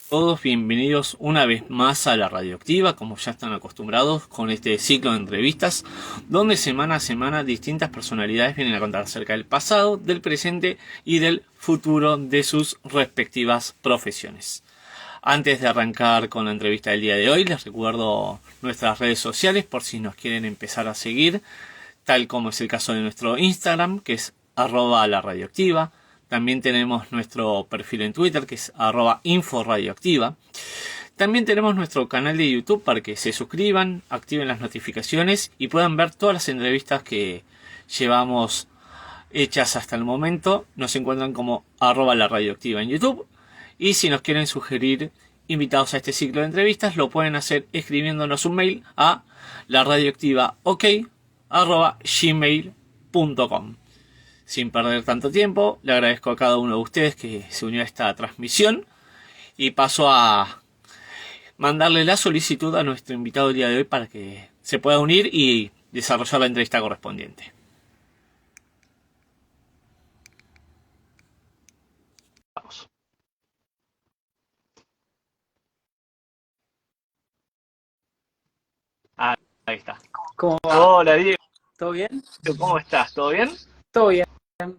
Todos bienvenidos una vez más a la Radioactiva, como ya están acostumbrados con este ciclo de entrevistas, donde semana a semana distintas personalidades vienen a contar acerca del pasado, del presente y del futuro de sus respectivas profesiones. Antes de arrancar con la entrevista del día de hoy, les recuerdo nuestras redes sociales por si nos quieren empezar a seguir, tal como es el caso de nuestro Instagram, que es @laradioactiva. También tenemos nuestro perfil en Twitter, que es @inforadioactiva. También tenemos nuestro canal de YouTube para que se suscriban, activen las notificaciones y puedan ver todas las entrevistas que llevamos hechas hasta el momento. Nos encuentran como @laradioactiva en YouTube. Y si nos quieren sugerir invitados a este ciclo de entrevistas, lo pueden hacer escribiéndonos un mail a laradioactivaok@gmail.com. Sin perder tanto tiempo, le agradezco a cada uno de ustedes que se unió a esta transmisión y paso a mandarle la solicitud a nuestro invitado del día de hoy para que se pueda unir y desarrollar la entrevista correspondiente. Vamos. Ahí está. ¿Cómo va? Hola Diego, ¿Todo bien? ¿cómo estás? ¿Todo bien? Todo bien.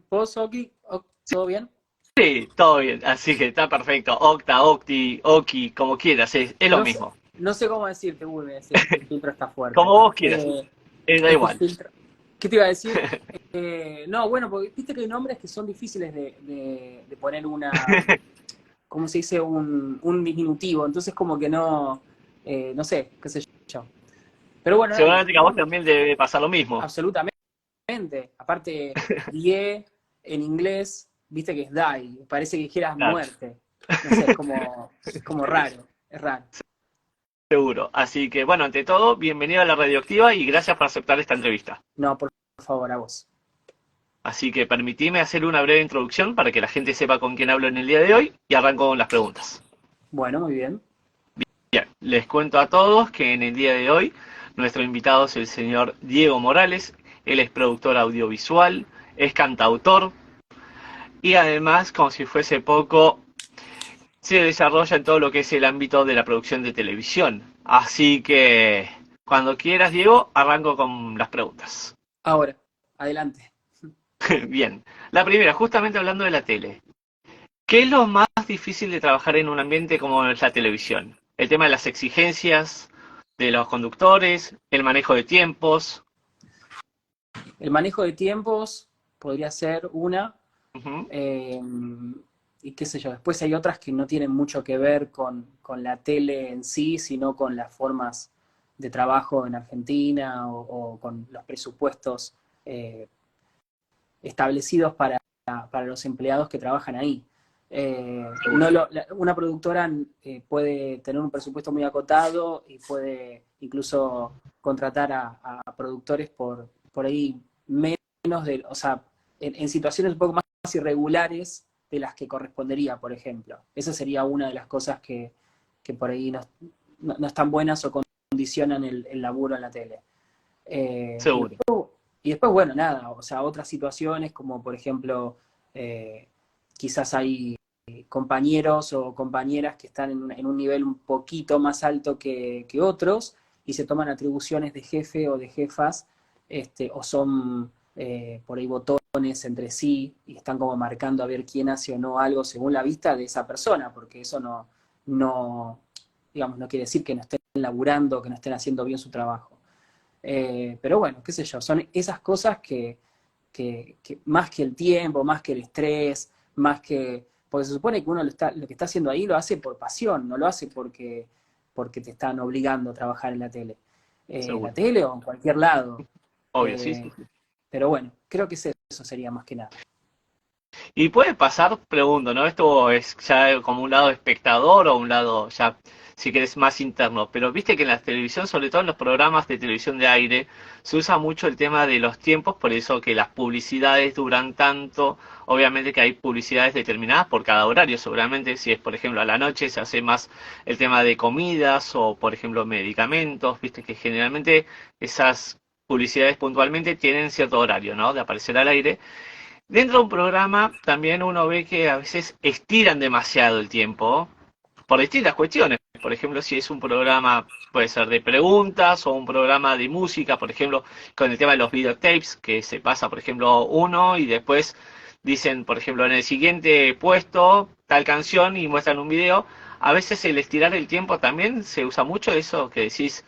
¿Vos, Oki? ¿Todo bien? Sí, todo bien, así que está perfecto. Octa, Octi, Oki, como quieras, es lo No sé, mismo. no sé cómo decirte, uy, este filtro está fuerte. Como vos quieras, da Este igual. filtro. ¿Qué te iba a decir? No, bueno, porque viste que hay nombres que son difíciles de poner ¿cómo se dice? Un diminutivo. Entonces como que no sé, qué sé yo. Pero bueno, dale, Seguramente que a vos también debe pasar lo mismo. absolutamente. Aparte, die en inglés, viste que es die, parece que dijeras Claro, muerte. No sé, es como raro, es raro. seguro. Así que bueno, ante todo, bienvenido a la Radioactiva y gracias por aceptar esta entrevista. No, por favor, a vos. Así que permitime hacer una breve introducción para que la gente sepa con quién hablo en el día de hoy y arranco con las preguntas. Bueno, muy bien. Bien, les cuento a todos que en el día de hoy nuestro invitado es el señor Diego Morales. Él es productor audiovisual, es cantautor y además, como si fuese poco, se desarrolla en todo lo que es el ámbito de la producción de televisión. Así que, cuando quieras, Diego, arranco con las preguntas. Ahora, adelante. Bien, la primera, justamente hablando de la tele. ¿Qué es lo más difícil de trabajar en un ambiente como es la televisión? El tema de las exigencias de los conductores, el manejo de tiempos. El manejo de tiempos podría ser una, Ujú. eh, y qué sé yo, después hay otras que no tienen mucho que ver con la tele en sí, sino con las formas de trabajo en Argentina o con los presupuestos eh, establecidos para los empleados que trabajan ahí. Seguro. Una productora puede tener un presupuesto muy acotado y puede incluso contratar a productores por ahí menos de, o sea, en situaciones un poco más irregulares de las que correspondería, por ejemplo. Esa sería una de las cosas que por ahí no están buenas o condicionan el laburo en la tele. Y Seguro. después, bueno, nada, o sea, otras situaciones como por ejemplo, eh, quizás hay compañeros o compañeras que están en un nivel un poquito más alto que otros y se toman atribuciones de jefe o de jefas, o son por ahí botones entre sí y están como marcando a ver quién hace o no algo según la vista de esa persona, porque eso no, digamos, no quiere decir que no estén laburando, que no estén haciendo bien su trabajo. Pero bueno, qué sé yo, son esas cosas que más que el tiempo, más que el estrés, más que... Porque se supone que uno lo que está haciendo ahí lo hace por pasión, no lo hace porque te están obligando a trabajar en la tele. En la Seguro. tele o en cualquier lado. Obvio, sí, Eh, sí, sí. pero bueno, creo que eso sería más que nada. Y puede pasar, pregunto, ¿no? Esto es ya como un lado espectador o un lado ya, si querés, más interno. Pero viste que en la televisión, sobre todo en los programas de televisión de aire, se usa mucho el tema de los tiempos, por eso que las publicidades duran tanto. Obviamente que hay publicidades determinadas por cada horario, seguramente si es, por ejemplo, a la noche se hace más el tema de comidas o, por ejemplo, medicamentos. Viste que generalmente esas publicidades puntualmente tienen cierto horario, ¿no? De aparecer al aire. Dentro de un programa también uno ve que a veces estiran demasiado el tiempo por distintas cuestiones. Por ejemplo, si es un programa, puede ser de preguntas o un programa de música, por ejemplo, con el tema de los videotapes, que se pasa, por ejemplo, uno y después dicen, por ejemplo, en el siguiente puesto tal canción y muestran un video. A veces el estirar el tiempo también se usa mucho, eso que decís,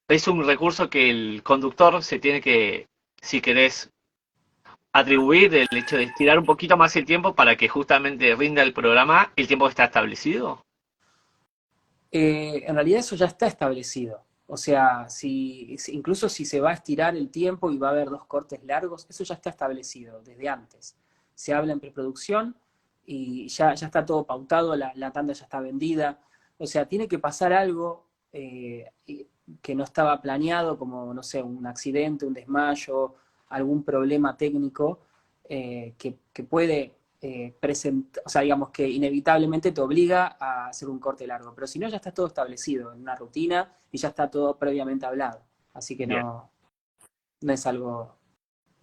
es un recurso que el conductor se tiene que, si querés, atribuir el hecho de estirar un poquito más el tiempo para que justamente rinda el programa el tiempo que está establecido. En realidad eso ya está establecido. O sea, incluso si se va a estirar el tiempo y va a haber dos cortes largos, eso ya está establecido desde antes. Se habla en preproducción y ya está todo pautado, la tanda ya está vendida. O sea, tiene que pasar algo que no estaba planeado, como, no sé, un accidente, un desmayo, algún problema técnico que puede o sea, digamos que inevitablemente te obliga a hacer un corte largo, pero si no ya está todo establecido en una rutina y ya está todo previamente hablado, así que Bien, no es algo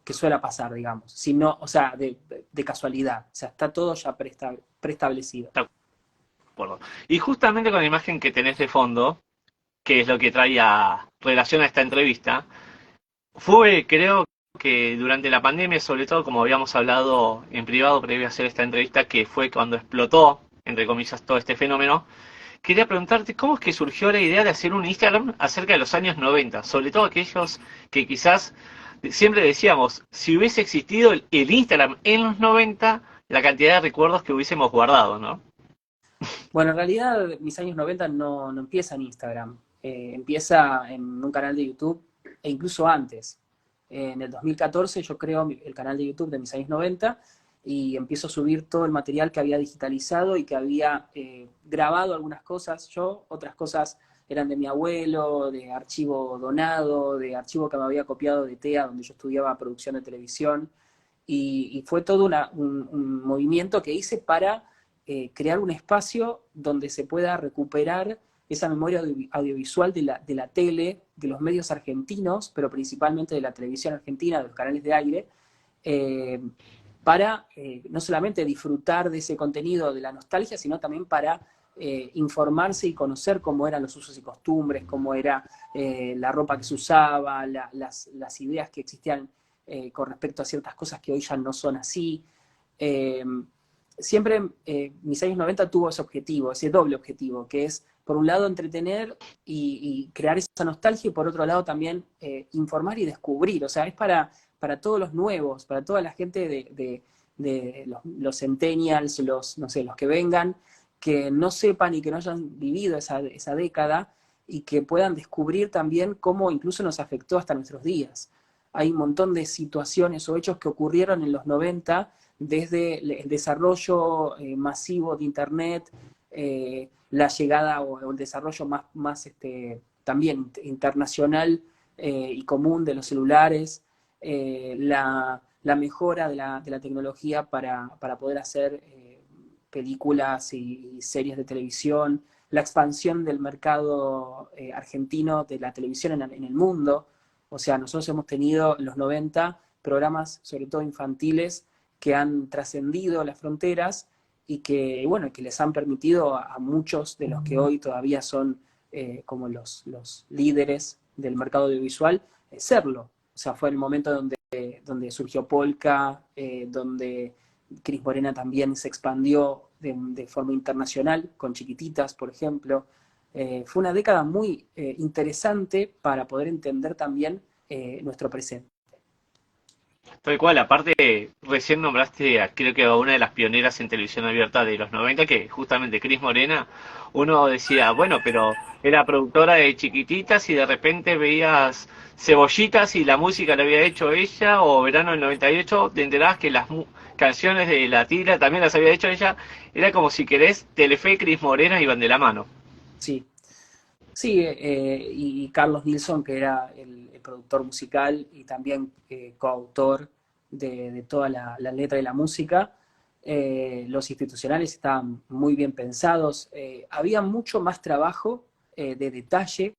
que suele pasar, digamos, sino, o sea, de casualidad, o sea, está todo ya preestablecido. de acuerdo. Y justamente con la imagen que tenés de fondo, que es lo que trae a relación a esta entrevista, fue, creo que durante la pandemia, sobre todo como habíamos hablado en privado previo a hacer esta entrevista, que fue cuando explotó, entre comillas, todo este fenómeno, quería preguntarte cómo es que surgió la idea de hacer un Instagram acerca de los años 90, sobre todo aquellos que quizás siempre decíamos, si hubiese existido el Instagram en los 90, la cantidad de recuerdos que hubiésemos guardado, ¿no? Bueno, en realidad mis años 90 no empieza en Instagram, empieza en un canal de YouTube e incluso antes. En el 2014 yo creo el canal de YouTube de mis años 90 y empiezo a subir todo el material que había digitalizado y que había grabado algunas cosas yo, otras cosas eran de mi abuelo, de archivo donado, de archivo que me había copiado de TEA, donde yo estudiaba producción de televisión, y fue todo un movimiento que hice para crear un espacio donde se pueda recuperar esa memoria audiovisual de la tele, de los medios argentinos, pero principalmente de la televisión argentina, de los canales de aire, eh, para no solamente disfrutar de ese contenido, de la nostalgia, sino también para informarse y conocer cómo eran los usos y costumbres, cómo era la ropa que se usaba, las ideas que existían con respecto a ciertas cosas que hoy ya no son así. Eh, siempre mis años 90 tuvo ese objetivo, ese doble objetivo, que es, por un lado, entretener y crear esa nostalgia, y por otro lado también informar y descubrir. O sea, es para todos los nuevos, para toda la gente de los centennials, no sé, los que vengan, que no sepan y que no hayan vivido esa década y que puedan descubrir también cómo incluso nos afectó hasta nuestros días. Hay un montón de situaciones o hechos que ocurrieron en los 90 desde el desarrollo masivo de Internet, la llegada o el desarrollo también internacional y común de los celulares, la mejora de la tecnología para poder hacer películas y series de televisión, la expansión del mercado argentino de la televisión en el mundo. O sea, nosotros hemos tenido en los 90 programas, sobre todo infantiles, que han trascendido las fronteras y que, bueno, que les han permitido a muchos de los que hoy todavía son como los líderes del mercado audiovisual, serlo. O sea, fue el momento donde surgió Polka, donde Cris Morena también se expandió de forma internacional, con Chiquititas, por ejemplo. Fue una década muy interesante para poder entender también nuestro presente. Tal cual, aparte, recién nombraste creo que a una de las pioneras en televisión abierta de los 90 que justamente Cris Morena, uno decía, bueno, pero era productora de Chiquititas y de repente veías Cebollitas y la música la había hecho ella, o Verano del 98, te enterabas que las canciones de La Tira también las había hecho ella, era como si querés, Telefe y Cris Morena iban de la mano. Sí, sí, y Carlos Nilsson, que era el productor musical y también coautor de toda la letra y la música, los institucionales estaban muy bien pensados, había mucho más trabajo de detalle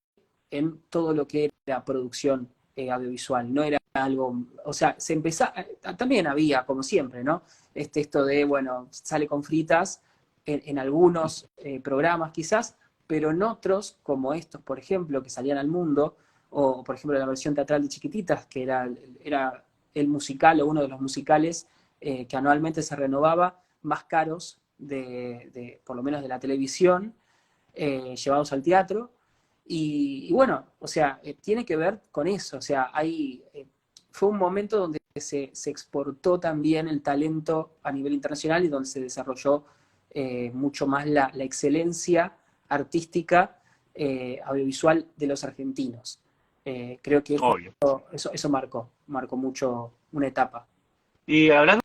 en todo lo que era producción audiovisual, no era algo, o sea, se empezaba, también había, como siempre, ¿no? Esto de, bueno, sale con fritas, en algunos programas quizás, pero en otros, como estos, por ejemplo, que salían al mundo, o por ejemplo la versión teatral de Chiquititas, que era el musical o uno de los musicales que anualmente se renovaba, más caros por lo menos de la televisión, llevados al teatro. Y bueno, o sea, tiene que ver con eso. O sea, fue un momento donde se exportó también el talento a nivel internacional y donde se desarrolló mucho más la excelencia artística audiovisual de los argentinos. Creo que Obvio. eso marcó mucho una etapa. Y hablando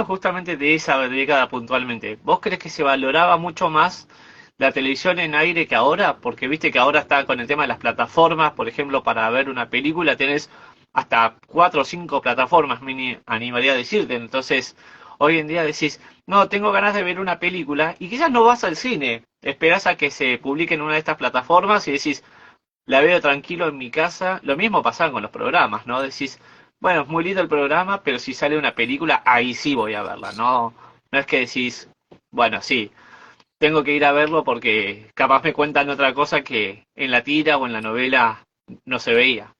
justamente de esa década puntualmente, ¿vos crees que se valoraba mucho más la televisión en aire que ahora? Porque viste que ahora está con el tema de las plataformas, por ejemplo, para ver una película tenés hasta 4 o 5 plataformas, me animaría a decirte. Entonces, hoy en día decís, no, tengo ganas de ver una película y quizás no vas al cine, esperás a que se publique en una de estas plataformas y decís, la veo tranquilo en mi casa. Lo mismo pasa con los programas, ¿no? Decís, bueno, es muy lindo el programa, pero si sale una película, ahí sí voy a verla, ¿no? No es que decís, bueno, sí, tengo que ir a verlo porque capaz me cuentan otra cosa que en la tira o en la novela no se veía.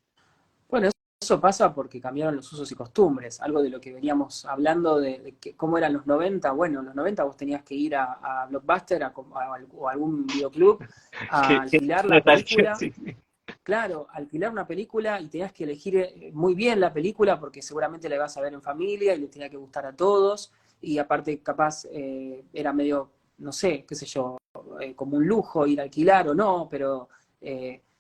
Bueno, eso pasa porque cambiaron los usos y costumbres, algo de lo que veníamos hablando de cómo eran los 90. Bueno, en los 90 vos tenías que ir a Blockbuster o a algún videoclub a Que alquilar la nostalgia, película. sí. Claro, alquilar una película y tenías que elegir muy bien la película porque seguramente la ibas a ver en familia y le tenía que gustar a todos. Y aparte, capaz era medio, no sé, qué sé yo, como un lujo ir a alquilar o no, pero,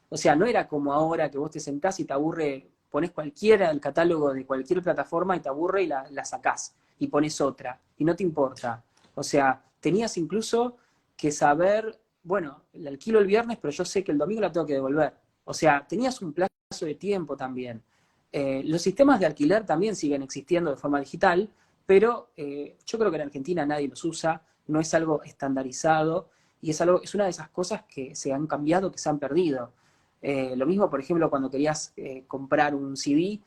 o sea, no era como ahora que vos te sentás y te aburre, pones cualquiera del catálogo de cualquier plataforma y te aburre y la sacás y pones otra y no te importa. O sea, tenías incluso que saber, bueno, la alquilo el viernes, pero yo sé que el domingo la tengo que devolver. O sea, tenías un plazo de tiempo también. Los sistemas de alquiler también siguen existiendo de forma digital, pero yo creo que en Argentina nadie los usa, no es algo estandarizado y es una de esas cosas que se han cambiado, que se han perdido. Lo mismo, por ejemplo, cuando querías comprar un CD,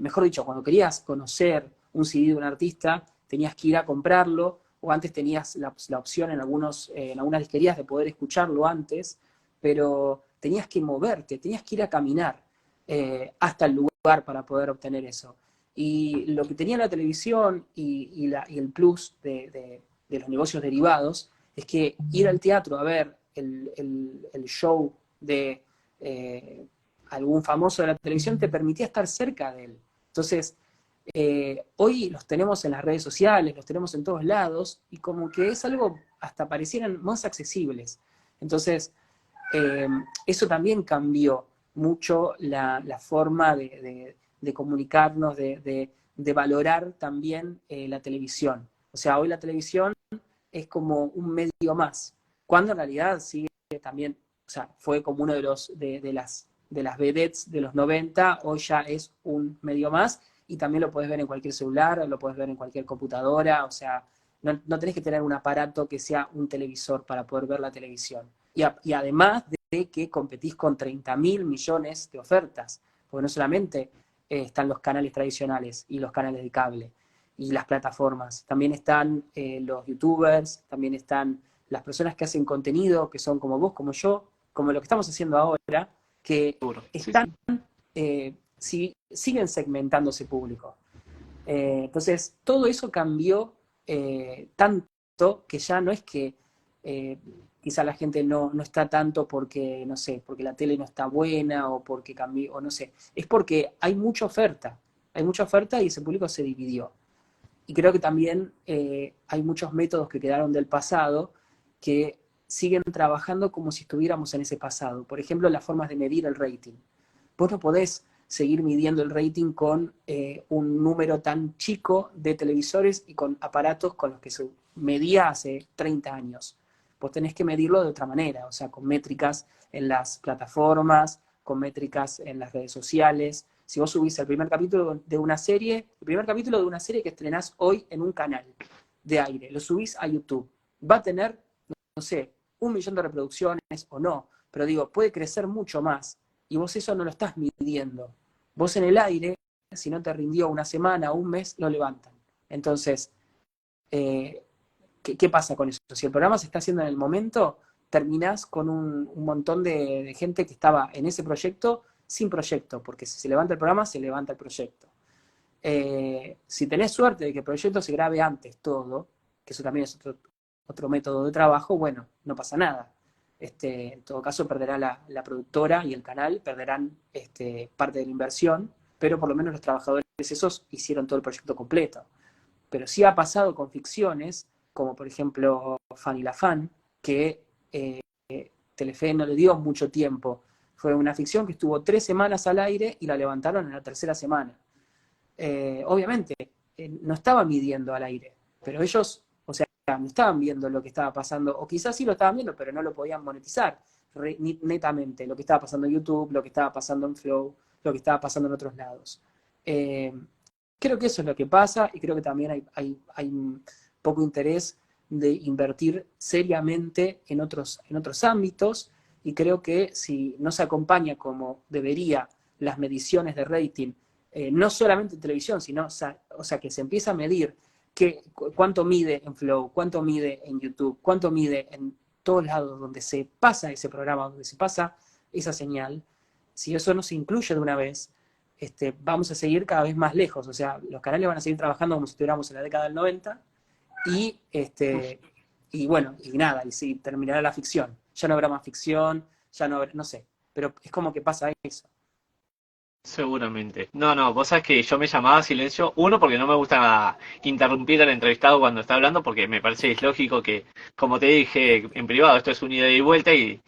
mejor dicho, cuando querías conocer un CD de un artista, tenías que ir a comprarlo, o antes tenías la opción en algunas disquerías de poder escucharlo antes, pero tenías que moverte, tenías que ir a caminar hasta el lugar para poder obtener eso. Y lo que tenía la televisión y el plus de los negocios derivados es que ir al teatro a ver el show de algún famoso de la televisión te permitía estar cerca de él. Entonces, hoy los tenemos en las redes sociales, los tenemos en todos lados, y como que es algo hasta parecieran más accesibles. Entonces, eso también cambió mucho la forma de comunicarnos, de valorar también la televisión. O sea, hoy la televisión es como un medio más, cuando en realidad sigue también, o sea, fue como uno de las vedettes de los 90, hoy ya es un medio más, y también lo puedes ver en cualquier celular, lo puedes ver en cualquier computadora, o sea, no tenés que tener un aparato que sea un televisor para poder ver la televisión. Y además de que competís con 30.000 millones de ofertas, porque no solamente están los canales tradicionales y los canales de cable y las plataformas, también están los youtubers, también están las personas que hacen contenido, que son como vos, como yo, como lo que estamos haciendo ahora, que Seguro. Sí, están, sí. siguen segmentando ese público. Entonces, todo eso cambió tanto que ya no es que quizá la gente no está tanto porque, no sé, porque la tele no está buena o porque cambió, o no sé, es porque hay mucha oferta y ese público se dividió. Y creo que también hay muchos métodos que quedaron del pasado que siguen trabajando como si estuviéramos en ese pasado. Por ejemplo, las formas de medir el rating. Vos no podés seguir midiendo el rating con un número tan chico de televisores y con aparatos con los que se medía hace 30 años. Vos tenés que medirlo de otra manera, o sea, con métricas en las plataformas, con métricas en las redes sociales. Si vos subís el primer capítulo de una serie, el primer capítulo de una serie que estrenás hoy en un canal de aire, lo subís a YouTube, va a tener, no sé, 1 millón de reproducciones o no, pero digo, puede crecer mucho más y vos eso no lo estás midiendo. Vos en el aire, si no te rindió una semana o un mes, lo levantan. Entonces, eh, ¿qué pasa con eso? Si el programa se está haciendo en el momento, terminás con un montón de gente que estaba en ese proyecto sin proyecto, porque si se levanta el programa, se levanta el proyecto. Si tenés suerte de que el proyecto se grabe antes todo, que eso también es otro método de trabajo, bueno, no pasa nada. En todo caso, perderá la productora y el canal, perderán parte de la inversión, pero por lo menos los trabajadores esos hicieron todo el proyecto completo. Pero sí ha pasado con ficciones, como por ejemplo Fan y la Fan, que Telefe no le dio mucho tiempo. Fue una ficción que estuvo 3 semanas al aire y la levantaron en la tercera semana. Obviamente, no estaban midiendo al aire, pero ellos, o sea, no estaban viendo lo que estaba pasando, o quizás sí lo estaban viendo, pero no lo podían monetizar netamente, lo que estaba pasando en YouTube, lo que estaba pasando en Flow, lo que estaba pasando en otros lados. Eh, Creo que eso es lo que pasa y creo que también hay un poco interés de invertir seriamente en otros ámbitos y creo que si no se acompaña como debería las mediciones de rating, no solamente en televisión, sino o sea, que se empieza a medir cuánto mide en Flow, cuánto mide en YouTube, cuánto mide en todos lados donde se pasa ese programa, donde se pasa esa señal, si eso no se incluye de una vez, vamos a seguir cada vez más lejos. O sea, los canales van a seguir trabajando como si estuviéramos en la década del 90 y, y bueno, y nada, y sí, terminará la ficción. Ya no habrá más ficción, ya no habrá, no sé, pero es como que pasa eso. Seguramente. No, no, vos sabés que yo me llamaba a silencio, uno, porque no me gusta interrumpir al entrevistado cuando está hablando, porque me parece es lógico que, como te dije en privado, esto es un ida y vuelta y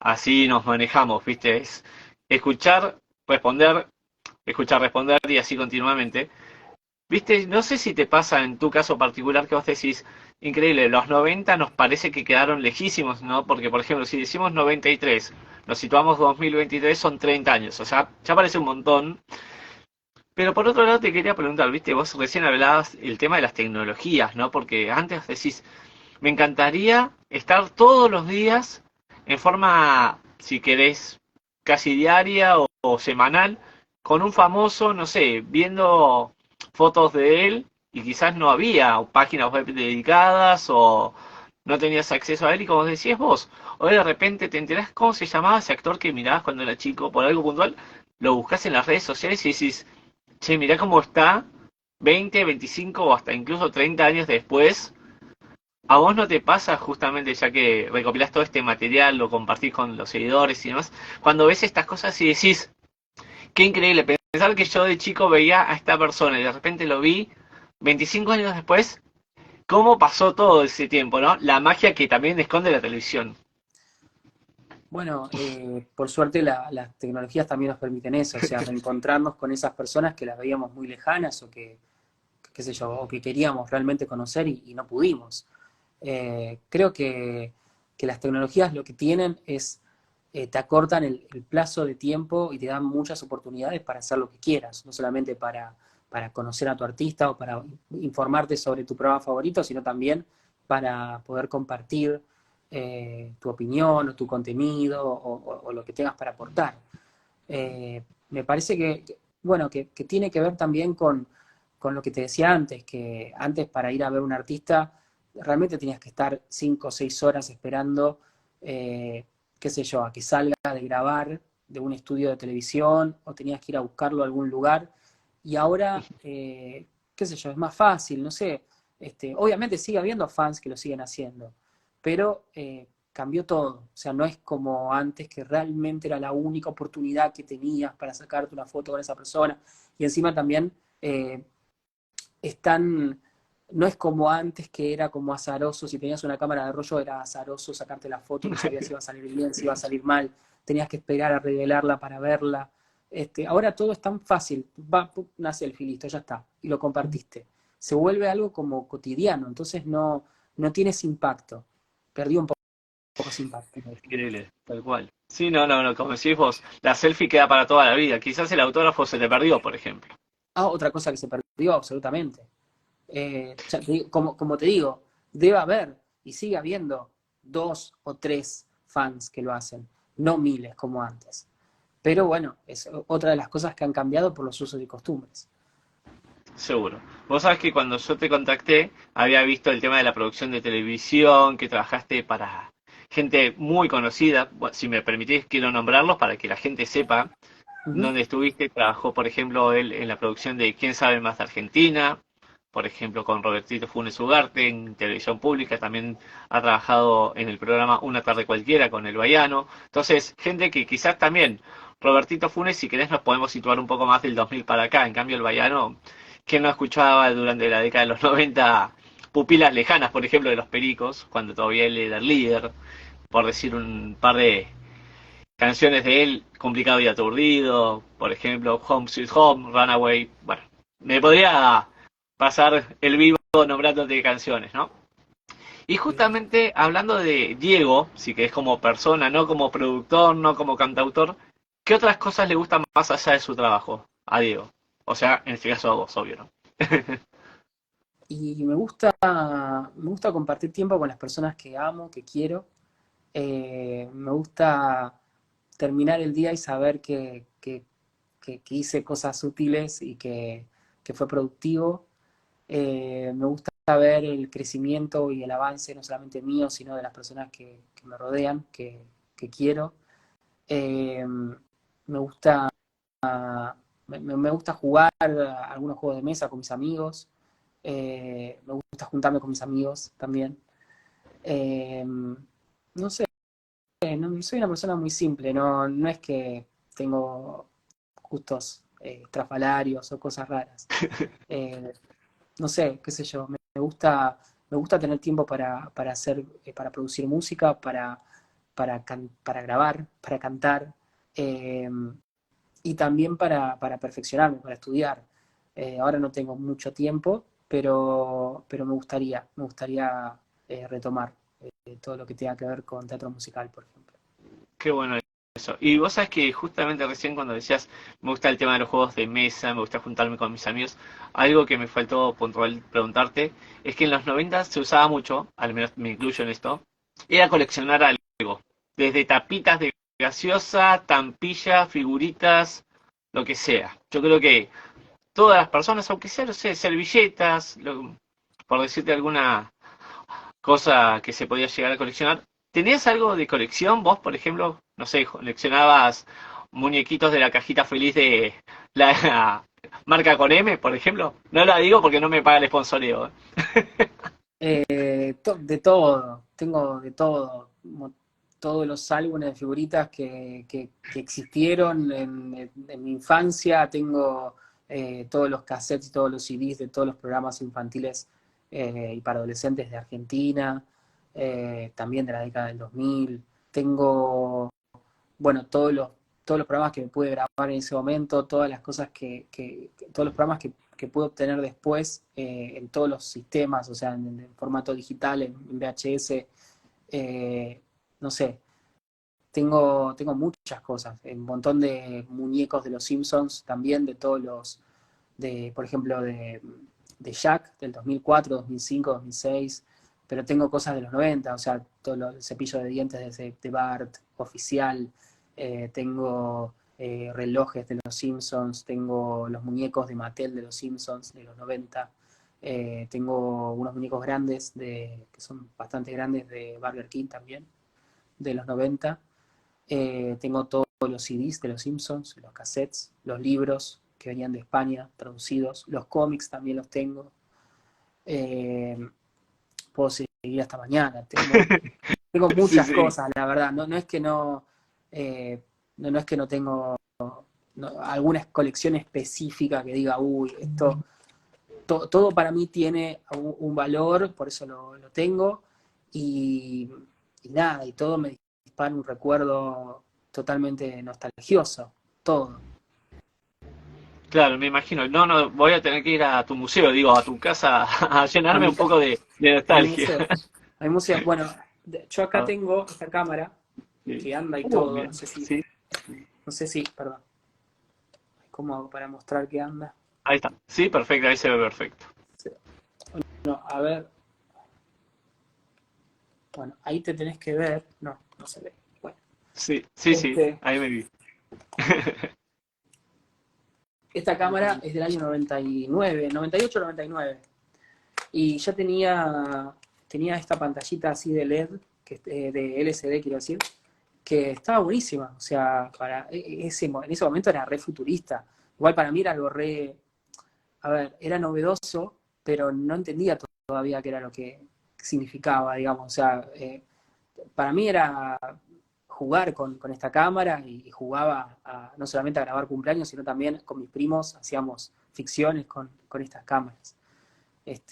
así nos manejamos, ¿viste? Es escuchar, responder, escuchar, responder y así continuamente. ¿Viste? No sé si te pasa en tu caso particular que vos decís, increíble, los 90 nos parece que quedaron lejísimos, ¿no? Porque, por ejemplo, si decimos 93, nos situamos 2023, son 30 años, o sea, ya parece un montón. Pero por otro lado te quería preguntar, ¿viste? Vos recién hablabas el tema de las tecnologías, ¿no? Porque antes decís, me encantaría estar todos los días en forma, si querés, casi diaria o semanal, con un famoso, no sé, viendo fotos de él y quizás no había páginas web dedicadas o no tenías acceso a él y como decías vos, o de repente te enterás cómo se llamaba ese actor que mirabas cuando era chico por algo puntual, lo buscas en las redes sociales y decís, che, mirá cómo está 20, 25 o hasta incluso 30 años después. ¿A vos no te pasa justamente, ya que recopilás todo este material, lo compartís con los seguidores y demás, cuando ves estas cosas y decís, qué increíble, pensar que yo de chico veía a esta persona y de repente lo vi 25 años después, cómo pasó todo ese tiempo, ¿no? La magia que también esconde la televisión. Bueno, por suerte las tecnologías también nos permiten eso, o sea, reencontrarnos con esas personas que las veíamos muy lejanas o que, qué sé yo, o que queríamos realmente conocer y no pudimos. Creo que las tecnologías lo que tienen es, te acortan el plazo de tiempo y te dan muchas oportunidades para hacer lo que quieras, no solamente para conocer a tu artista o para informarte sobre tu programa favorito, sino también para poder compartir tu opinión o tu contenido o lo que tengas para aportar. Me parece bueno, que tiene que ver también con lo que te decía antes, que antes para ir a ver un artista realmente tenías que estar 5 o 6 horas esperando, qué sé yo, a que salga de grabar de un estudio de televisión o tenías que ir a buscarlo a algún lugar. Y ahora, qué sé yo, es más fácil, no sé. Obviamente sigue habiendo fans que lo siguen haciendo, pero cambió todo. O sea, no es como antes que realmente era la única oportunidad que tenías para sacarte una foto con esa persona. Y encima también están, no es como antes que era como azaroso, si tenías una cámara de rollo era azaroso sacarte la foto, no sabías si iba a salir bien, si iba a salir mal, tenías que esperar a revelarla para verla. Ahora todo es tan fácil, va, una selfie, listo, ya está, y lo compartiste. Se vuelve algo como cotidiano, entonces no tienes impacto. Perdió un poco ese impacto. Increíble, tal cual. Sí, no, no, no, como decís vos, la selfie queda para toda la vida. Quizás el autógrafo se te perdió, por ejemplo. Ah, otra cosa que se perdió absolutamente. Como te digo, debe haber y sigue habiendo 2 o 3 fans que lo hacen, no miles como antes. Pero bueno, es otra de las cosas que han cambiado por los usos y costumbres. Seguro. Vos sabés que cuando yo te contacté, había visto el tema de la producción de televisión, que trabajaste para gente muy conocida. Bueno, si me permitís, quiero nombrarlos para que la gente sepa Ujú. dónde estuviste. Trabajó, por ejemplo, él en la producción de ¿Quién sabe más de Argentina? Por ejemplo, con Robertito Funes Ugarte en televisión pública. También ha trabajado en el programa Una tarde cualquiera con El Baiano. Entonces, gente que quizás también, Robertito Funes, si querés, nos podemos situar un poco más del 2000 para acá. En cambio, El Baiano, ¿quién no escuchaba durante la década de los 90 Pupilas Lejanas, por ejemplo, de Los Pericos, cuando todavía él era el líder? Por decir un par de canciones de él, Complicado y Aturdido, por ejemplo, Home Sweet Home, Runaway. Bueno, me podría pasar el vivo nombrándote canciones, ¿no? Y justamente hablando de Diego, sí que es como persona, no como productor, no como cantautor, ¿qué otras cosas le gustan más allá de su trabajo a Diego? O sea, en este caso a vos, obvio, ¿no? Y me gusta compartir tiempo con las personas que amo, que quiero. Me gusta terminar el día y saber que hice cosas útiles y que fue productivo. Me gusta ver el crecimiento y el avance, no solamente mío, sino de las personas que me rodean, que quiero. Eh, me gusta, me gusta jugar a algunos juegos de mesa con mis amigos. Me gusta juntarme con mis amigos también. Eh, no sé, no, soy una persona muy simple, no es que tengo gustos estrafalarios o cosas raras. Eh, no sé, qué sé yo, me gusta tener tiempo para hacer, para producir música, para grabar, para cantar, eh, y también para perfeccionarme, para estudiar. Ahora no tengo mucho tiempo, pero me gustaría retomar todo lo que tenga que ver con teatro musical, por ejemplo. Qué bueno eso. Y vos sabés que justamente recién cuando decías, me gusta el tema de los juegos de mesa, me gusta juntarme con mis amigos, algo que me faltó puntual preguntarte, es que en los 90 se usaba mucho, al menos me incluyo en esto, era coleccionar algo. Desde tapitas de gaseosa, tampilla, figuritas, lo que sea. Yo creo que todas las personas, aunque sea, no sé, servilletas, por decirte alguna cosa que se podía llegar a coleccionar. ¿Tenías algo de colección? Vos, por ejemplo, no sé, coleccionabas muñequitos de la cajita feliz de la marca con M, por ejemplo. No la digo porque no me paga el sponsoreo. De todo, tengo de todo, todos los álbumes de figuritas que existieron en mi infancia, tengo todos los cassettes y todos los CDs de todos los programas infantiles y para adolescentes de Argentina, también de la década del 2000, tengo, bueno, todos los programas que me pude grabar en ese momento, todas las cosas todos los programas que pude obtener después en todos los sistemas, o sea, en formato digital, en VHS, no sé, tengo muchas cosas, un montón de muñecos de los Simpsons, también de todos por ejemplo, de Jack del 2004, 2005, 2006, pero tengo cosas de los 90, o sea, todo el cepillo de dientes de Bart, oficial, tengo relojes de los Simpsons, tengo los muñecos de Mattel de los Simpsons de los 90, tengo unos muñecos grandes, que son bastante grandes, de Burger King también, de los 90. Tengo todos los CDs de los Simpsons, los cassettes, los libros que venían de España traducidos, los cómics también los tengo. Eh, Puedo seguir hasta mañana. Tengo Sí, muchas sí. cosas, la verdad. No es que no es que no tengo alguna colección específica que diga, uy, todo para mí tiene un valor, por eso lo tengo. Y, y nada, y todo me dispara un recuerdo totalmente nostalgioso, todo. Claro, me imagino. No, no, voy a tener que ir a tu museo, digo, a tu casa, a A llenarme mi, un poco de a mi nostalgia. museo. A mi museo. Bueno, yo acá Ah, tengo esta cámara sí. que anda y todo, Bien. Sí, no sé si, perdón, ¿cómo hago para mostrar que anda? ahí está. Sí, perfecto, ahí se ve perfecto. No, a ver, bueno, ahí te tenés que ver, no se ve. Bueno, Sí, sí, sí, este, ahí me vi. Esta cámara es del año 99, 98, 99. Y ya tenía esta pantallita así de LED, de LCD quiero decir, que estaba buenísima. O sea, en ese momento era re futurista. Igual para mí era algo re, a ver, era novedoso, pero no entendía todavía qué era lo que significaba, digamos. O sea, para mí era jugar con esta cámara y jugaba no solamente a grabar cumpleaños, sino también con mis primos hacíamos ficciones con estas cámaras.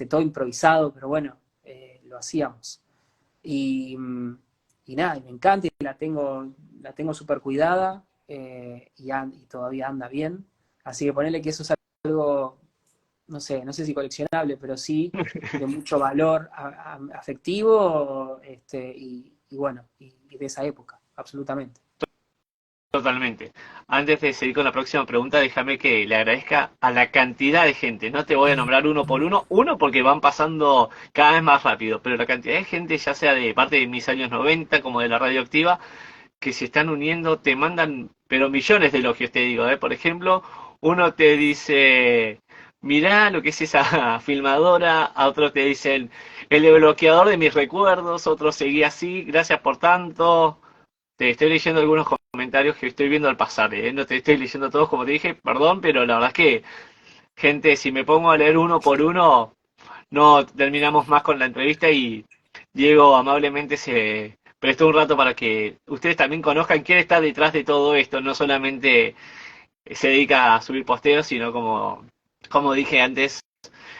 Todo improvisado, pero bueno, lo hacíamos. Y, y nada, y me encanta y la tengo súper cuidada y todavía anda bien. Así que ponerle que eso es algo, no sé si coleccionable, pero sí de mucho valor afectivo y bueno, y de esa época, absolutamente. Totalmente. Antes de seguir con la próxima pregunta, déjame que le agradezca a la cantidad de gente. No te voy a nombrar uno por uno, uno porque van pasando cada vez más rápido, pero la cantidad de gente, ya sea de parte de mis años 90 como de la radioactiva, que se están uniendo, te mandan, pero millones de elogios, te digo, ¿eh? Por ejemplo, uno te dice, mirá lo que es esa filmadora, a otro te dicen, el desbloqueador de mis recuerdos, otro seguía así, gracias por tanto. Te estoy leyendo algunos comentarios que estoy viendo al pasar, ¿eh? No te estoy leyendo todos como te dije, perdón, pero la verdad es que, gente, si me pongo a leer uno por uno, no terminamos más con la entrevista y Diego amablemente se prestó un rato para que ustedes también conozcan quién está detrás de todo esto. No solamente se dedica a subir posteos, sino como dije antes,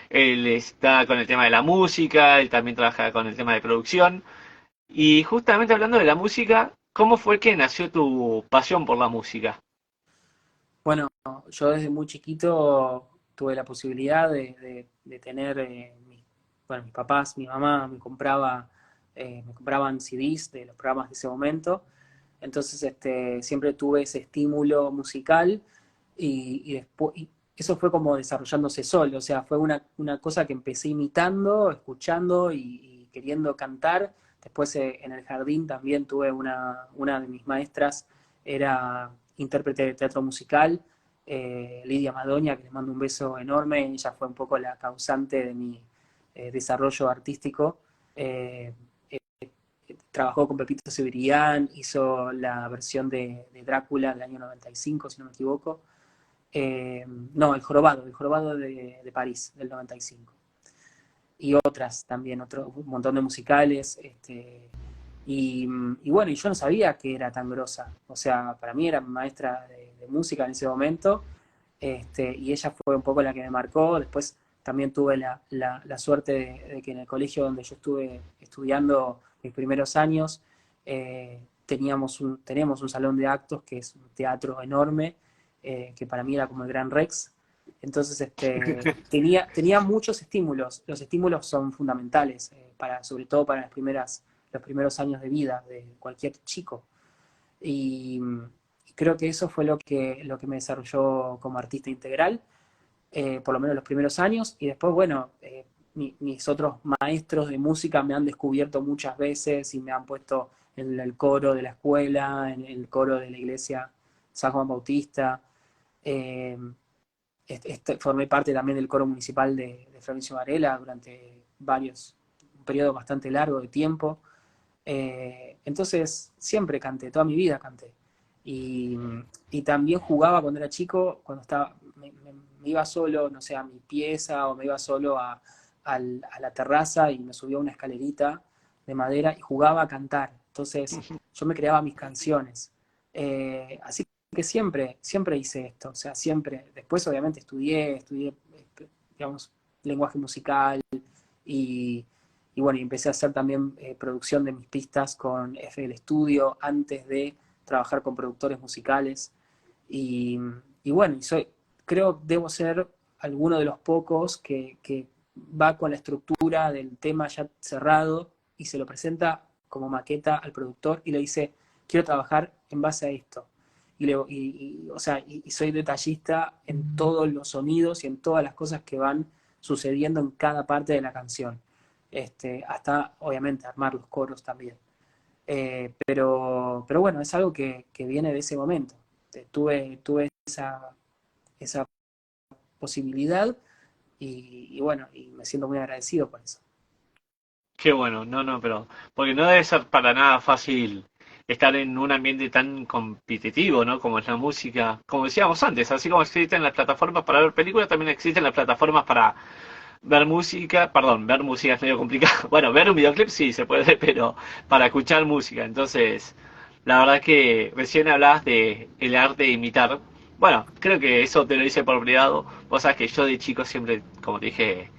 él está con el tema de la música, él también trabaja con el tema de producción. Y justamente hablando de la música, ¿cómo fue que nació tu pasión por la música? Bueno, yo desde muy chiquito tuve la posibilidad de tener, bueno, mis papás, mi mamá me compraban CDs de los programas de ese momento, entonces siempre tuve ese estímulo musical y después, eso fue como desarrollándose solo, o sea, fue una cosa que empecé imitando, escuchando y queriendo cantar. Después en el jardín también tuve una de mis maestras, era intérprete de teatro musical, Lidia Madonia, que le mando un beso enorme. Ella fue un poco la causante de mi desarrollo artístico. Eh, Trabajó con Pepito Cibrián, hizo la versión de Drácula del año 95, si no me equivoco. No, el jorobado de París, del 95. Y otras también, un montón de musicales. Y bueno, y yo no sabía que era tan grosa. O sea, para mí era maestra de música en ese momento, y ella fue un poco la que me marcó. Después también tuve la suerte de que en el colegio donde yo estuve estudiando mis primeros años, teníamos un salón de actos que es un teatro enorme, que para mí era como el Gran Rex. Entonces, tenía muchos estímulos. Los estímulos son fundamentales, sobre todo para los primeros años de vida de cualquier chico. Y creo que eso fue lo que me desarrolló como artista integral, por lo menos los primeros años. Y después, bueno, mis otros maestros de música me han descubierto muchas veces y me han puesto en el coro de la escuela, en el coro de la iglesia San Juan Bautista. Eh, Formé parte también del coro municipal de Florencio Varela durante un periodo bastante largo de tiempo. Entonces, siempre canté, toda mi vida canté. Y, y también jugaba cuando era chico, cuando me iba solo, no sé, a mi pieza o me iba solo a la terraza y me subía a una escalerita de madera y jugaba a cantar. Entonces, yo me creaba mis canciones. Así que siempre hice esto, o sea, siempre. Después, obviamente, estudié, digamos, lenguaje musical y, y bueno, y empecé a hacer también producción de mis pistas con FL Studio antes de trabajar con productores musicales. Y, y bueno, creo que debo ser alguno de los pocos que va con la estructura del tema ya cerrado y se lo presenta como maqueta al productor y le dice, quiero trabajar en base a esto. O sea, y soy detallista en todos los sonidos y en todas las cosas que van sucediendo en cada parte de la canción. Hasta, obviamente, armar los coros también. Pero bueno, es algo que viene de ese momento. Tuve esa posibilidad y bueno, y me siento muy agradecido por eso. Qué bueno, no, no, pero porque no debe ser para nada fácil estar en un ambiente tan competitivo, ¿no? Como es la música. Como decíamos antes, así como existen las plataformas para ver películas, también existen las plataformas para ver música. Perdón, ver música es medio complicado. Bueno, ver un videoclip sí se puede, pero para escuchar música. Entonces, la verdad que recién hablabas de el arte de imitar. Bueno, creo que eso te lo hice por privado. Vos sabés que yo de chico siempre, como te dije,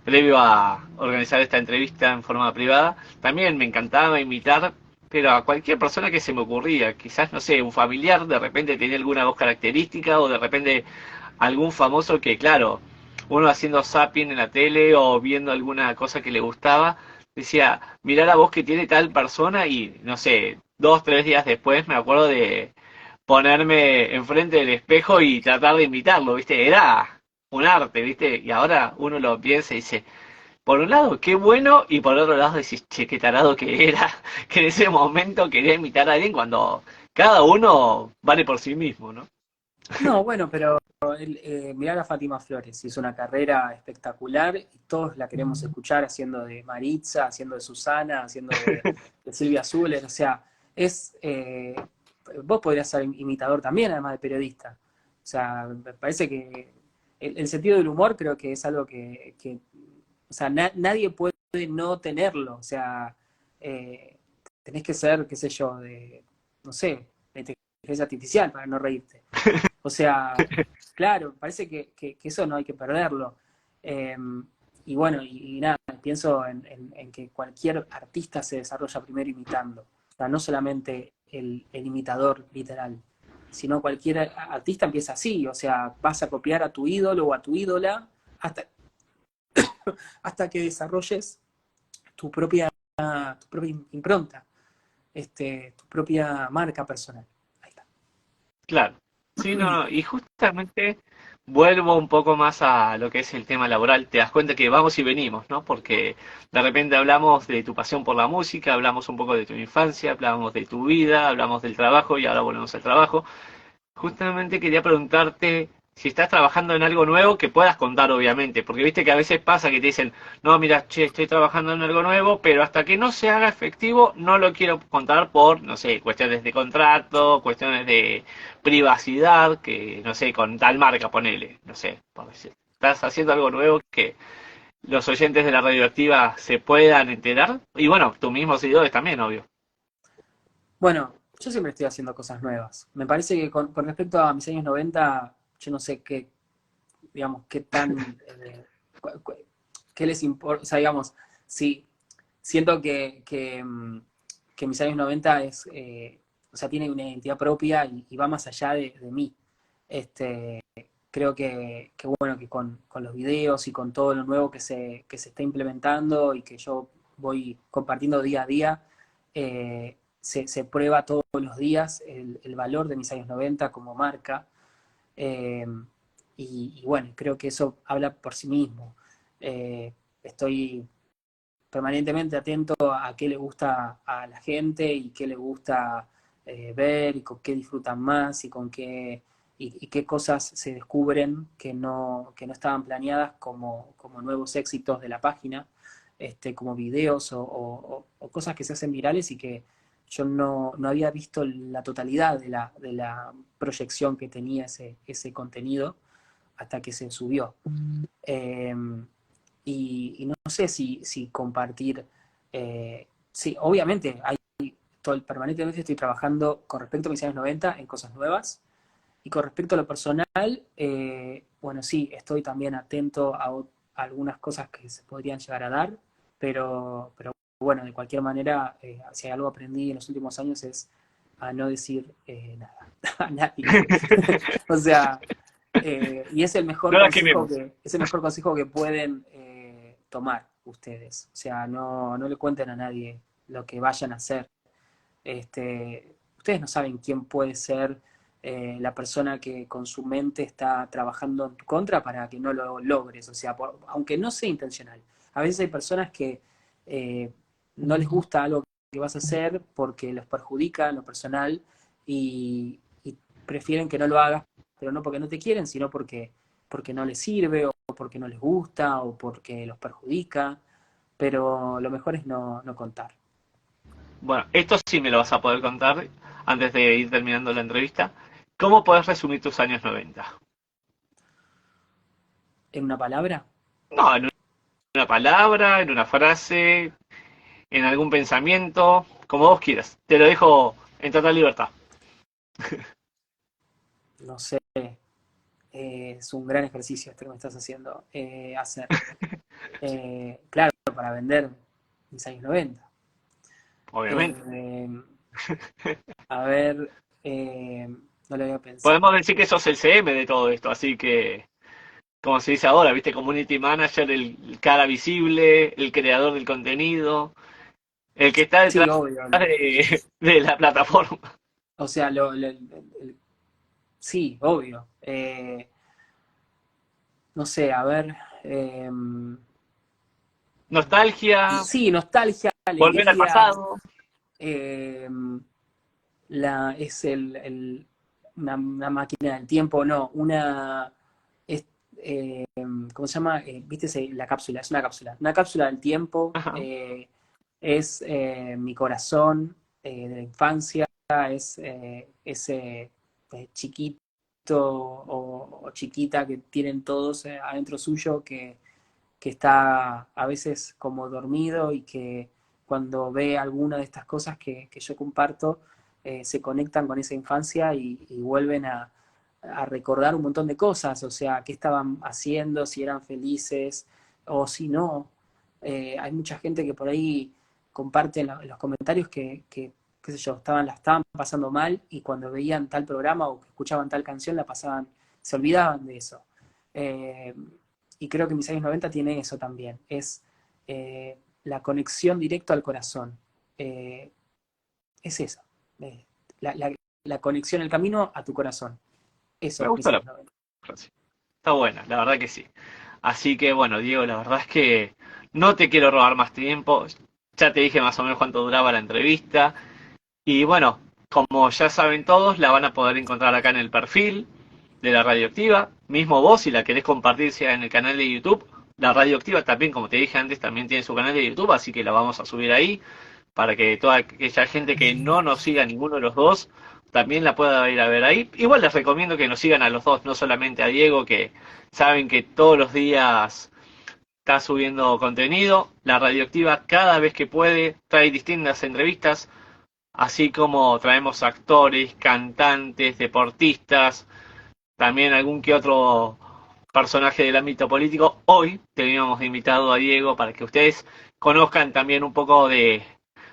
previo a organizar esta entrevista en forma privada, también me encantaba imitar, pero a cualquier persona que se me ocurría, quizás, no sé, un familiar de repente tenía alguna voz característica o de repente algún famoso que, claro, uno haciendo zapping en la tele o viendo alguna cosa que le gustaba, decía, mirá la voz que tiene tal persona y, no sé, 2, 3 días después me acuerdo de ponerme enfrente del espejo y tratar de imitarlo, ¿viste? Era un arte, ¿viste? Y ahora uno lo piensa y dice, por un lado, qué bueno, y por otro lado decís, che, qué tarado que era, que en ese momento quería imitar a alguien cuando cada uno vale por sí mismo, ¿no? No, bueno, pero mirar a Fátima Flores, hizo una carrera espectacular y todos la queremos escuchar haciendo de Maritza, haciendo de Susana, haciendo de Silvia Zuller, o sea, es, vos podrías ser imitador también, además de periodista. O sea, me parece que el sentido del humor creo que es algo que o sea, nadie puede no tenerlo, o sea, eh, tenés que ser, qué sé yo, no sé, de inteligencia artificial para no reírte. O sea, claro, parece que eso no hay que perderlo. Eh, y bueno, y nada, pienso en que cualquier artista se desarrolla primero imitando. O sea, no solamente el imitador literal, sino cualquier artista empieza así. O sea, vas a copiar a tu ídolo o a tu ídola hasta, hasta que desarrolles tu propia impronta, tu propia marca personal. Ahí está. Claro. Sí, no, no, y justamente vuelvo un poco más a lo que es el tema laboral. Te das cuenta que vamos y venimos, ¿no? Porque de repente hablamos de tu pasión por la música, hablamos un poco de tu infancia, hablamos de tu vida, hablamos del trabajo y ahora volvemos al trabajo. Justamente quería preguntarte si estás trabajando en algo nuevo que puedas contar, obviamente, porque viste que a veces pasa que te dicen, no, mira, che, estoy trabajando en algo nuevo, pero hasta que no se haga efectivo no lo quiero contar por, no sé, cuestiones de contrato, cuestiones de privacidad, que, no sé, con tal marca, ponele, no sé, por decir. Estás haciendo algo nuevo que los oyentes de la radioactiva se puedan enterar, y bueno, tus mismos seguidores también, obvio. Bueno, yo siempre estoy haciendo cosas nuevas. Me parece que con respecto a mis años 90, yo no sé qué, digamos, qué tan, qué les importa, o sea, digamos, sí, siento que mis años 90 o sea, tiene una identidad propia y va más allá de mí. Este, creo que bueno, que con los videos y con todo lo nuevo que se está implementando y que yo voy compartiendo día a día, se prueba todos los días el valor de mis años 90 como marca. eh, y bueno, creo que eso habla por sí mismo. Estoy permanentemente atento a qué le gusta a la gente y qué le gusta ver y con qué disfrutan más y con qué y qué cosas se descubren que no estaban planeadas como nuevos éxitos de la página, como videos o cosas que se hacen virales y que yo no había visto la totalidad de la proyección que tenía ese contenido hasta que se subió. Eh, y no sé si compartir, sí, obviamente permanentemente estoy trabajando con respecto a mis años 90 en cosas nuevas y con respecto a lo personal, bueno, sí, estoy también atento a algunas cosas que se podrían llegar a dar, pero bueno, de cualquier manera, si hay algo aprendí en los últimos años es a no decir nada a nadie. O sea, y es el mejor No la consejo quememos. que pueden tomar ustedes. O sea, no le cuenten a nadie lo que vayan a hacer. Ustedes no saben quién puede ser la persona que con su mente está trabajando en tu contra para que no lo logres. O sea, aunque no sea intencional. A veces hay personas que no les gusta algo que vas a hacer porque los perjudica en lo personal y prefieren que no lo hagas, pero no porque no te quieren, sino porque porque no les sirve, o porque no les gusta, o porque los perjudica, pero lo mejor es no contar. Bueno, esto sí me lo vas a poder contar antes de ir terminando la entrevista. ¿Cómo podés resumir tus años 90? ¿En una palabra? No, en una palabra, en una frase, en algún pensamiento, como vos quieras. Te lo dejo en total libertad. No sé, es un gran ejercicio este que me estás haciendo hacer. Claro, para vender mis años 90. Obviamente. Eh, a ver, eh, no lo había Podemos pensado. decir que sos el CM de todo esto, así que, como se dice ahora, ¿viste? Community Manager, el cara visible, el creador del contenido, el que está detrás Sí, obvio. de la plataforma. O sea, sí, obvio. No sé, a ver. Nostalgia, Sí, nostalgia, volver al alegría. pasado. eh, es una máquina del tiempo, no, es, ¿cómo se llama? ¿Viste la cápsula? Es una cápsula del tiempo, Ajá. es mi corazón de la infancia, es ese chiquito o chiquita que tienen todos adentro suyo que está a veces como dormido y que cuando ve alguna de estas cosas que yo comparto, se conectan con esa infancia y vuelven a recordar un montón de cosas, o sea, qué estaban haciendo, si eran felices o si no. Hay mucha gente que por ahí comparte en los comentarios que qué sé yo, la estaban pasando mal y cuando veían tal programa o escuchaban tal canción la pasaban, se olvidaban de eso. Eh, y creo que mis años 90 tiene eso también, es la conexión directa al corazón. Eh, es eso, eh, la, la, la, conexión, el camino a tu corazón. Eso Me es mis gusta la años 90. frase. Está buena, la verdad que sí. Así que bueno, Diego, la verdad es que no te quiero robar más tiempo. Ya te dije más o menos cuánto duraba la entrevista. Y bueno, como ya saben todos, la van a poder encontrar acá en el perfil de la Radioactiva. Mismo vos, si la querés compartir, sea en el canal de YouTube. La Radioactiva también, como te dije antes, también tiene su canal de YouTube, así que la vamos a subir ahí para que toda aquella gente que no nos siga a ninguno de los dos también la pueda ir a ver ahí. Igual les recomiendo que nos sigan a los dos, no solamente a Diego, que saben que todos los días está subiendo contenido. La Radioactiva cada vez que puede trae distintas entrevistas, así como traemos actores, cantantes, deportistas, también algún que otro personaje del ámbito político. Hoy teníamos de invitado a Diego para que ustedes conozcan también un poco de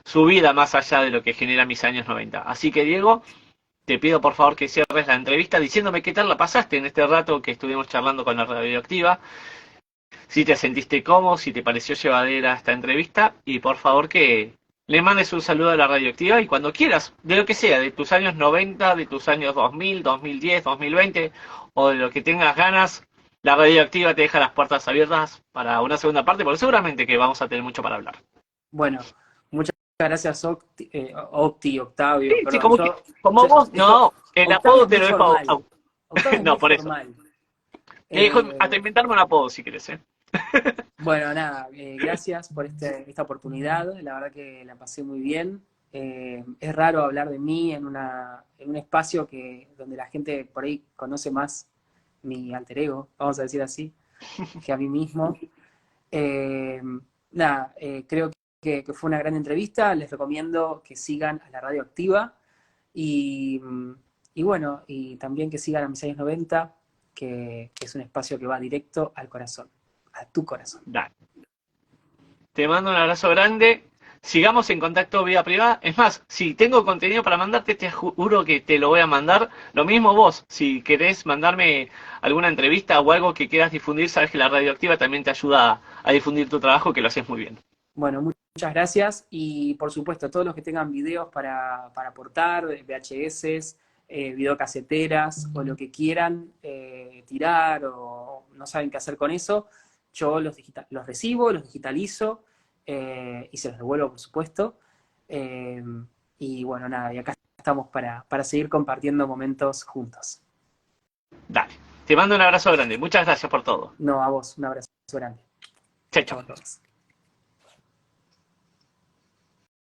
su vida más allá de lo que genera mis años 90. Así que Diego, te pido por favor que cierres la entrevista diciéndome qué tal la pasaste en este rato que estuvimos charlando con la radioactiva, si te sentiste cómodo, si te pareció llevadera esta entrevista y por favor que le mandes un saludo a la radioactiva y cuando quieras, de lo que sea, de tus años 90, de tus años 2000, 2010, 2020 o de lo que tengas ganas, la radioactiva te deja las puertas abiertas para una segunda parte porque seguramente que vamos a tener mucho para hablar. Bueno, muchas gracias Octi, Sí, Octavio, sí, perdón. como vos, Esto, no, el Octavio apodo es te muy lo dejo formal. Octavio es no, muy por eso. formal. Te dejo Eh, hasta inventarme un apodo si querés, ¿eh? Bueno, nada, gracias por esta oportunidad, la verdad que la pasé muy bien. Es raro hablar de mí en un espacio donde la gente por ahí conoce más mi alter ego, vamos a decir así, que a mí mismo. Eh, Nada, creo que fue una gran entrevista, les recomiendo que sigan a la Radioactiva y, y bueno, y también que sigan a mis años 90, que es un espacio que va directo al corazón, a tu corazón. Dale. Te mando un abrazo grande. Sigamos en contacto vía privada. Es más, si tengo contenido para mandarte, te juro que te lo voy a mandar. Lo mismo vos, si querés mandarme alguna entrevista o algo que quieras difundir, sabes que la radioactiva también te ayuda a difundir tu trabajo, que lo haces muy bien. Bueno, muchas gracias y por supuesto, todos los que tengan videos para aportar, VHS, videocaseteras o lo que quieran tirar o no saben qué hacer con eso, yo los recibo, los digitalizo y se los devuelvo, por supuesto. Eh, y bueno, nada, y acá estamos para seguir compartiendo momentos juntos. Dale. Te mando un abrazo grande. Muchas gracias por todo. No, a vos, un abrazo grande. Chao, Chau chao. a todos.